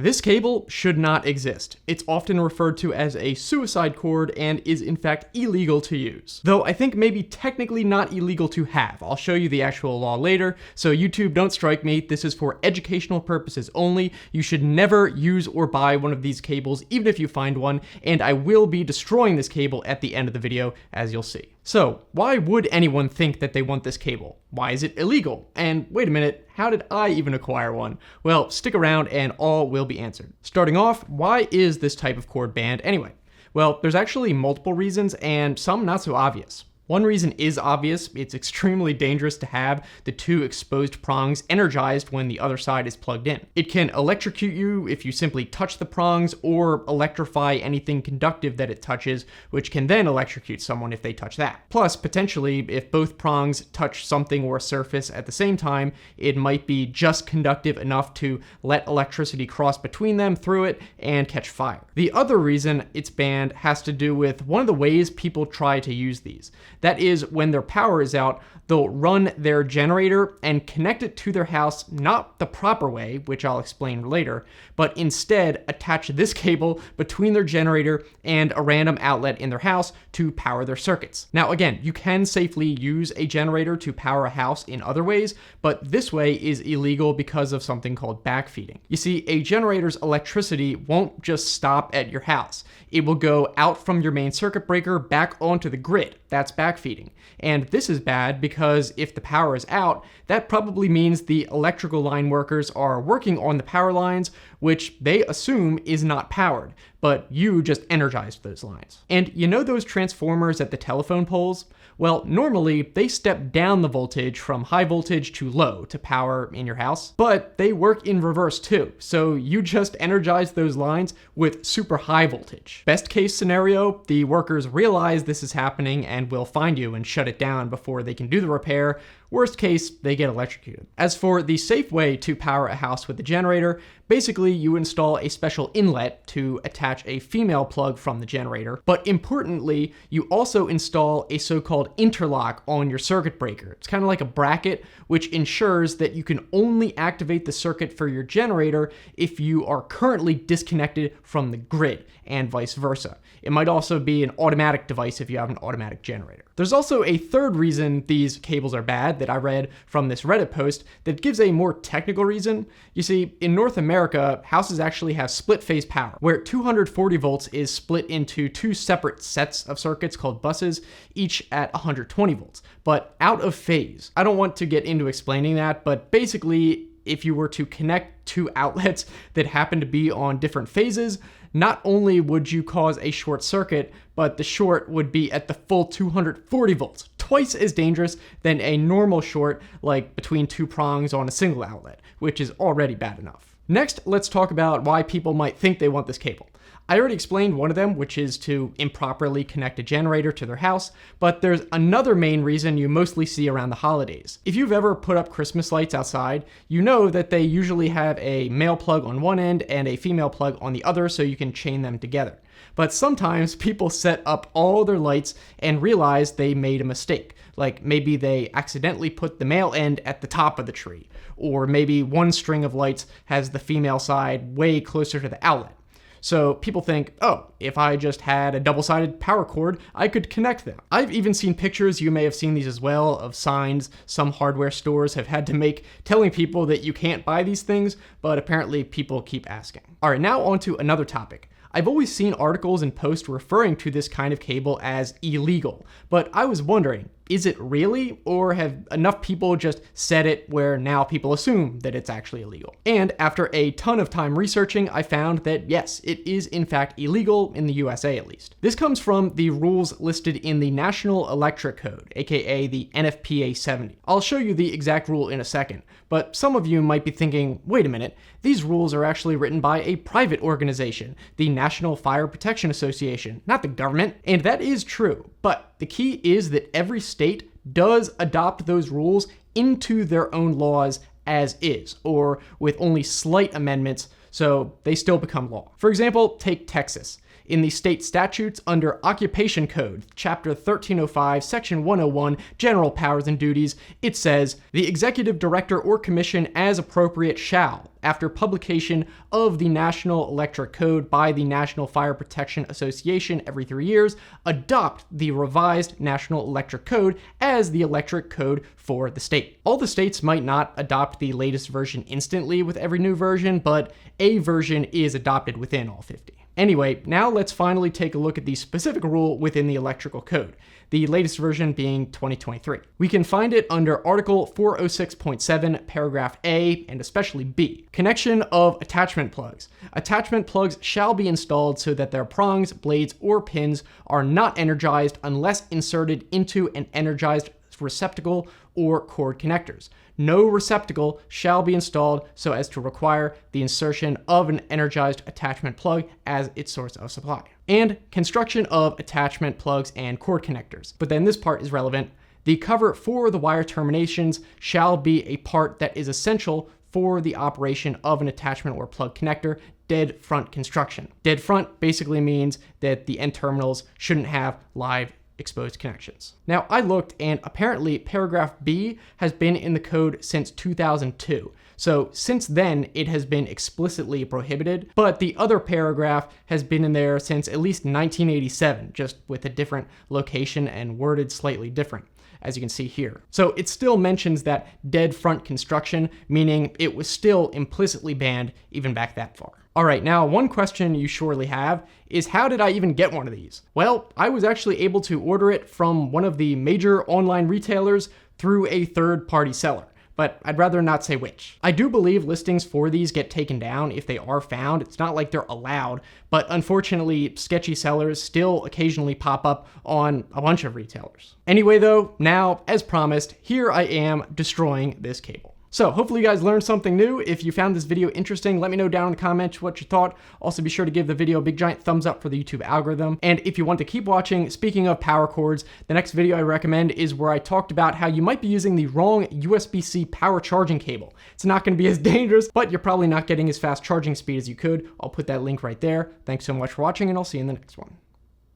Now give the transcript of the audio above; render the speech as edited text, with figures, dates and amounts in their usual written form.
This cable should not exist. It's often referred to as a suicide cord and is in fact illegal to use. Though I think maybe technically not illegal to have. I'll show you the actual law later, so YouTube, don't strike me. This is for educational purposes only. You should never use or buy one of these cables, even if you find one, and I will be destroying this cable at the end of the video, as you'll see. So, why would anyone think that they want this cable? Why is it illegal? And wait a minute, how did I even acquire one? Well, stick around and all will be answered. Starting off, why is this type of cord banned anyway? Well, there's actually multiple reasons and some not so obvious. One reason is obvious. It's extremely dangerous to have the two exposed prongs energized when the other side is plugged in. It can electrocute you if you simply touch the prongs or electrify anything conductive that it touches, which can then electrocute someone if they touch that. Plus, potentially, if both prongs touch something or a surface at the same time, it might be just conductive enough to let electricity cross between them through it and catch fire. The other reason it's banned has to do with one of the ways people try to use these. That is, when their power is out, they'll run their generator and connect it to their house, not the proper way, which I'll explain later, but instead attach this cable between their generator and a random outlet in their house to power their circuits. Now again, you can safely use a generator to power a house in other ways, but this way is illegal because of something called backfeeding. You see, a generator's electricity won't just stop at your house. It will go out from your main circuit breaker back onto the grid. That's backfeeding. And this is bad because if the power is out, that probably means the electrical line workers are working on the power lines, which they assume is not powered, but you just energized those lines. And you know those transformers at the telephone poles? Well, normally they step down the voltage from high voltage to low to power in your house, but they work in reverse too. So you just energize those lines with super high voltage. Best case scenario, the workers realize this is happening and will find you and shut it down before they can do the repair. Worst case, they get electrocuted. As for the safe way to power a house with a generator, basically you install a special inlet to attach a female plug from the generator, but importantly, you also install a so-called interlock on your circuit breaker. It's kind of like a bracket, which ensures that you can only activate the circuit for your generator if you are currently disconnected from the grid, and vice versa. It might also be an automatic device if you have an automatic generator. There's also a third reason these cables are bad that I read from this Reddit post that gives a more technical reason. You see, in North America, houses actually have split phase power, where 240 volts is split into two separate sets of circuits called buses, each at 120 volts, but out of phase. I don't want to get into explaining that, but basically, if you were to connect two outlets that happen to be on different phases, not only would you cause a short circuit, but the short would be at the full 240 volts, twice as dangerous than a normal short like between two prongs on a single outlet, which is already bad enough. Next, let's talk about why people might think they want this cable. I already explained one of them, which is to improperly connect a generator to their house, but there's another main reason you mostly see around the holidays. If you've ever put up Christmas lights outside, you know that they usually have a male plug on one end and a female plug on the other so you can chain them together. But sometimes people set up all their lights and realize they made a mistake. Like maybe they accidentally put the male end at the top of the tree, or maybe one string of lights has the female side way closer to the outlet. So people think, oh, if I just had a double-sided power cord, I could connect them. I've even seen pictures, you may have seen these as well, of signs some hardware stores have had to make telling people that you can't buy these things, but apparently people keep asking. All right, now on to another topic. I've always seen articles and posts referring to this kind of cable as illegal, but I was wondering, is it really, or have enough people just said it where now people assume that it's actually illegal? And after a ton of time researching, I found that yes, it is in fact illegal in the USA at least. This comes from the rules listed in the National Electric Code, aka the NFPA 70. I'll show you the exact rule in a second, but some of you might be thinking, wait a minute, these rules are actually written by a private organization, the National Fire Protection Association, not the government. And that is true, but the key is that every state does adopt those rules into their own laws as is, or with only slight amendments, so they still become law. For example, take Texas. in the state statutes under Occupation Code, Chapter 1305, Section 101, General Powers and Duties, it says, "The executive director or commission as appropriate shall, after publication of the National Electric Code by the National Fire Protection Association every 3 years, adopt the revised National Electric Code as the electric code for the state." All the states might not adopt the latest version instantly with every new version, but a version is adopted within all 50. Anyway, now let's finally take a look at the specific rule within the electrical code, the latest version being 2023. We can find it under Article 406.7, Paragraph A, and especially B. Connection of attachment plugs. Attachment plugs shall be installed so that their prongs, blades, or pins are not energized unless inserted into an energized receptacle or cord connectors. No receptacle shall be installed so as to require the insertion of an energized attachment plug as its source of supply. And construction of attachment plugs and cord connectors. But then this part is relevant. The cover for the wire terminations shall be a part that is essential for the operation of an attachment or plug connector, dead front construction. Dead front basically means that the end terminals shouldn't have live exposed connections. Now, I looked, and apparently paragraph B has been in the code since 2002. So since then, it has been explicitly prohibited, but the other paragraph has been in there since at least 1987, just with a different location and worded slightly different, as you can see here. So it still mentions that dead front construction, meaning it was still implicitly banned even back that far. All right, now one question you surely have is, how did I even get one of these? Well, I was actually able to order it from one of the major online retailers through a third-party seller, but I'd rather not say which. I do believe listings for these get taken down if they are found. It's not like they're allowed, but unfortunately, sketchy sellers still occasionally pop up on a bunch of retailers. Anyway though, now, as promised, here I am destroying this cable. So hopefully you guys learned something new. If you found this video interesting, let me know down in the comments what you thought. Also be sure to give the video a big giant thumbs up for the YouTube algorithm. And if you want to keep watching, speaking of power cords, the next video I recommend is where I talked about how you might be using the wrong USB-C power charging cable. It's not going to be as dangerous, but you're probably not getting as fast charging speed as you could. I'll put that link right there. Thanks so much for watching, and I'll see you in the next one.